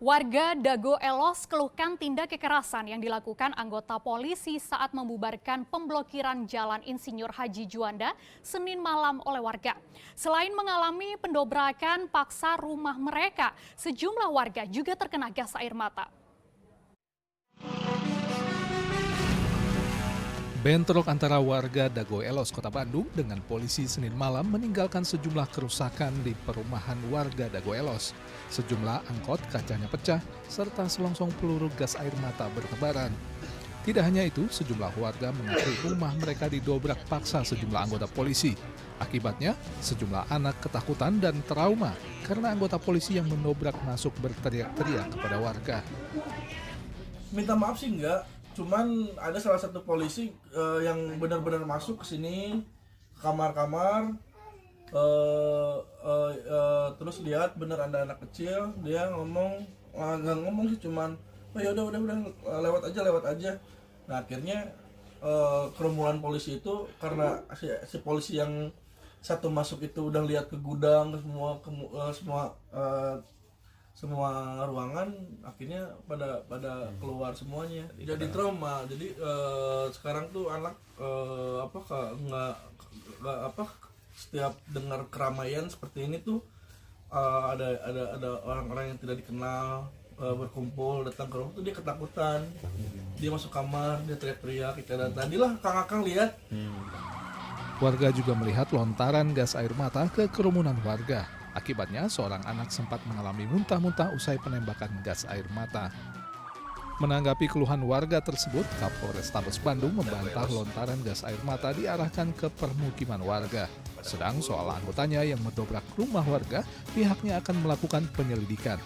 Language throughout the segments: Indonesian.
Warga Dago Elos keluhkan tindak kekerasan yang dilakukan anggota polisi saat membubarkan pemblokiran Jalan Insinyur Haji Juanda Senin malam oleh warga. Selain mengalami pendobrakan paksa rumah mereka, sejumlah warga juga terkena gas air mata. Bentrok antara warga Dago Elos, Kota Bandung dengan polisi Senin malam meninggalkan sejumlah kerusakan di perumahan warga Dago Elos. Sejumlah angkot kacanya pecah, serta selongsong peluru gas air mata bertebaran. Tidak hanya itu, sejumlah warga mengaku rumah mereka didobrak paksa sejumlah anggota polisi. Akibatnya, sejumlah anak ketakutan dan trauma karena anggota polisi yang mendobrak masuk berteriak-teriak kepada warga. Minta maaf sih enggak, cuman ada salah satu polisi yang benar-benar masuk ke sini ke kamar-kamar, terus lihat bener ada anak kecil, dia ngomong, nggak ngomong sih, cuman oh ya udah lewat aja. Nah akhirnya kerumunan polisi itu karena si polisi yang satu masuk itu udah lihat ke gudang, semua ruangan, akhirnya pada keluar semuanya, jadi trauma. Jadi sekarang tuh anak setiap dengar keramaian seperti ini tuh ada orang-orang yang tidak dikenal berkumpul datang ke rumah tuh dia ketakutan, dia masuk kamar, dia teriak-teriak. Tadilah Kang lihat. Warga juga melihat lontaran gas air mata ke kerumunan warga. Akibatnya, seorang anak sempat mengalami muntah-muntah usai penembakan gas air mata. Menanggapi keluhan warga tersebut, Kapolrestabes Bandung membantah lontaran gas air mata diarahkan ke permukiman warga. Sedang soal anggotanya yang mendobrak rumah warga, pihaknya akan melakukan penyelidikan.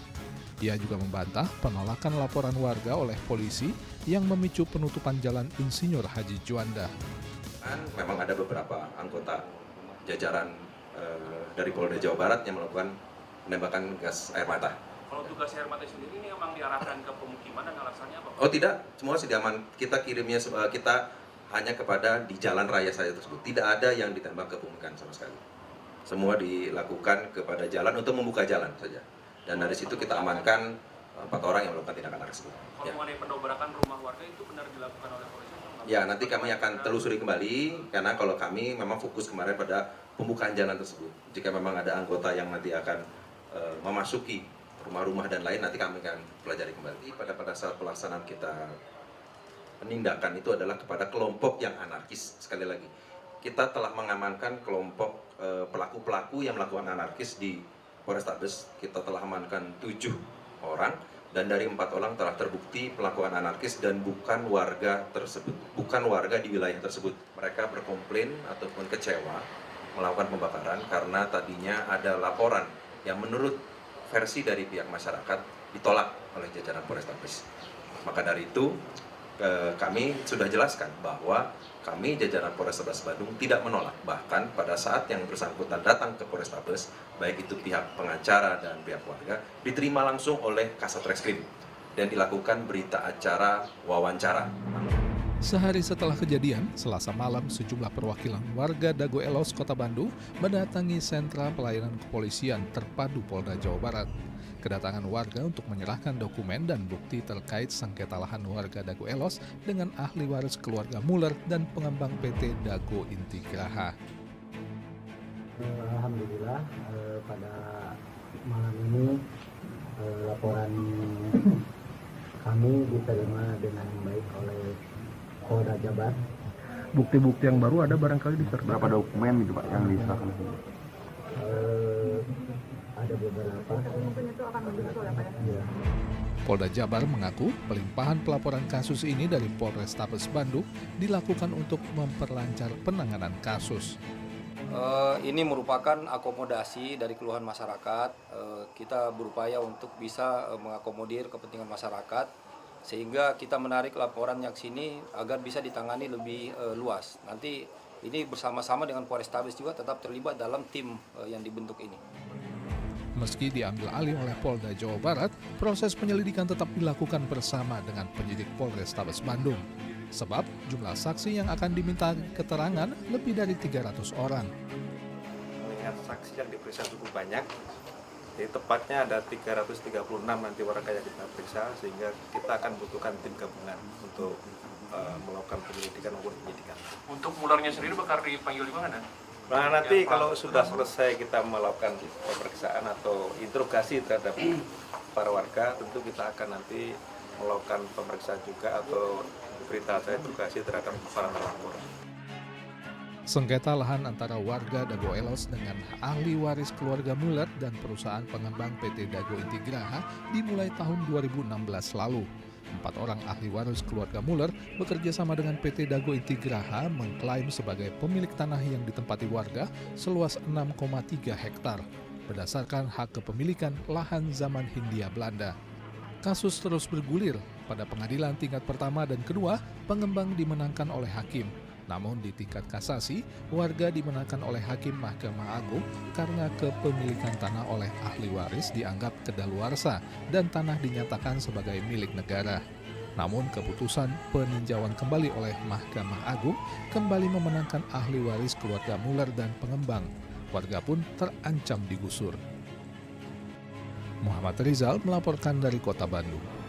Ia juga membantah penolakan laporan warga oleh polisi yang memicu penutupan Jalan Insinyur Haji Juanda. Memang ada beberapa anggota jajaran dari Polda Jawa Barat yang melakukan penembakan gas air mata. Kalau untuk gas air mata sendiri ini memang diarahkan ke pemukiman dan alasannya apa? Oh tidak, semua sudah aman. Kita kirimnya, kita hanya kepada di jalan raya saja tersebut. Tidak ada yang ditembak ke pemukiman sama sekali. Semua dilakukan kepada jalan untuk membuka jalan saja. Dan dari situ kita amankan 4 orang yang melakukan tindakan tersebut. Kalau mengenai pendobrakan rumah warga itu benar dilakukan oleh polisi? Ya, nanti kami akan telusuri kembali, karena kalau kami memang fokus kemarin pada pembukaan jalan tersebut. Jika memang ada anggota yang nanti akan memasuki rumah-rumah dan lain, nanti kami akan pelajari kembali. Pada saat pelaksanaan kita penindakan itu adalah kepada kelompok yang anarkis. Sekali lagi, kita telah mengamankan kelompok pelaku-pelaku yang melakukan anarkis di Polrestabes. Kita telah amankan 7 orang. Dan dari 4 orang telah terbukti pelakuan anarkis dan bukan warga tersebut, bukan warga di wilayah tersebut. Mereka berkomplain ataupun kecewa melakukan pembakaran karena tadinya ada laporan yang menurut versi dari pihak masyarakat ditolak oleh jajaran Polrestabes. Maka dari itu kami sudah jelaskan bahwa kami jajaran Polrestabes Bandung tidak menolak. Bahkan pada saat yang bersangkutan datang ke Polrestabes, baik itu pihak pengacara dan pihak warga, diterima langsung oleh Kasat Reskrim dan dilakukan berita acara wawancara. Sehari setelah kejadian, Selasa malam sejumlah perwakilan warga Dago Elos, Kota Bandung mendatangi sentra pelayanan kepolisian terpadu Polda Jawa Barat. Kedatangan warga untuk menyerahkan dokumen dan bukti terkait sengketa lahan warga Dago Elos dengan ahli waris keluarga Muller dan pengembang PT Dago Intigraha. Alhamdulillah pada malam ini laporan kami diterima dengan baik oleh Polda Jabar. Bukti-bukti yang baru ada barangkali disertakan. Berapa dokumen gitu Pak yang diserahkan? Ada beberapa. Ya. Polda Jabar mengaku pelimpahan pelaporan kasus ini dari Polrestabes Bandung dilakukan untuk memperlancar penanganan kasus. Ini merupakan akomodasi dari keluhan masyarakat. Kita berupaya untuk bisa mengakomodir kepentingan masyarakat, sehingga kita menarik laporan yang sini agar bisa ditangani lebih luas. Nanti ini bersama-sama dengan Polrestabes juga tetap terlibat dalam tim yang dibentuk ini. Meski diambil alih oleh Polda Jawa Barat, proses penyelidikan tetap dilakukan bersama dengan penyidik Polrestabes Bandung. Sebab jumlah saksi yang akan diminta keterangan lebih dari 300 orang. Melihat saksi yang diperiksa cukup banyak, Jadi tepatnya ada 336 nanti warga yang kita periksa, sehingga kita akan butuhkan tim gabungan untuk melakukan penyelidikan maupun penyidikan. Untuk mularnya sendiri bakal dipanggil di mana? Nah, nanti kalau sudah selesai kita melakukan pemeriksaan atau interogasi terhadap para warga, tentu kita akan nanti melakukan pemeriksaan juga atau berita acara interogasi terhadap para terlapor. Sengketa lahan antara warga Dago Elos dengan ahli waris keluarga Muller dan perusahaan pengembang PT Dago Intigraha dimulai tahun 2016 lalu. 4 orang ahli waris keluarga Muller bekerja sama dengan PT Dago Intigraha mengklaim sebagai pemilik tanah yang ditempati warga seluas 6,3 hektar berdasarkan hak kepemilikan lahan zaman Hindia Belanda. Kasus terus bergulir. Pada pengadilan tingkat pertama dan kedua, pengembang dimenangkan oleh hakim. Namun di tingkat kasasi, warga dimenangkan oleh Hakim Mahkamah Agung karena kepemilikan tanah oleh ahli waris dianggap kedaluarsa dan tanah dinyatakan sebagai milik negara. Namun keputusan peninjauan kembali oleh Mahkamah Agung kembali memenangkan ahli waris keluarga Muller dan pengembang. Warga pun terancam digusur. Muhammad Rizal melaporkan dari Kota Bandung.